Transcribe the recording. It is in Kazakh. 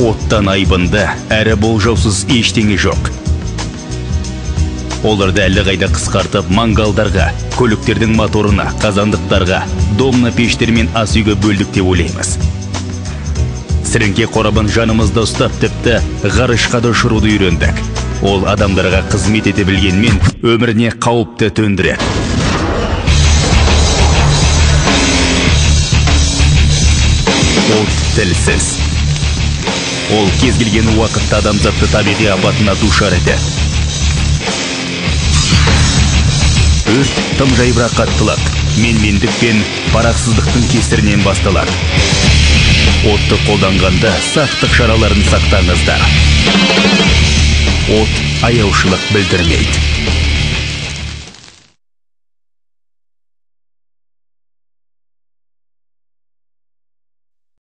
Оттан айбынды, әрі болжаусыз ештеңе жоқ. Оларды әлі қайда қысқартып, мангалдарға, көліктердің моторына, қазандықтарға, домна пештер мен ас үйге бөлдік деп ойлаймыз. Сіріңке қорабын жанымызда ұстап, тіпті ғарышқа да ұшыруды үйрендік. Ол адамдарға қызмет ете білгенмен өміріне қауіпті төндіреді. От тілсіз. Ол кез келген уақытта адамзатты табиғи апатына душар етеді. Өрт тым жайбырақ қаттылық, менмендік пен парақсыздықтың кесірінен басталады. Отты қолданғанда сақтық шараларын сақтаңыздар. От аяушылық білдірмейді.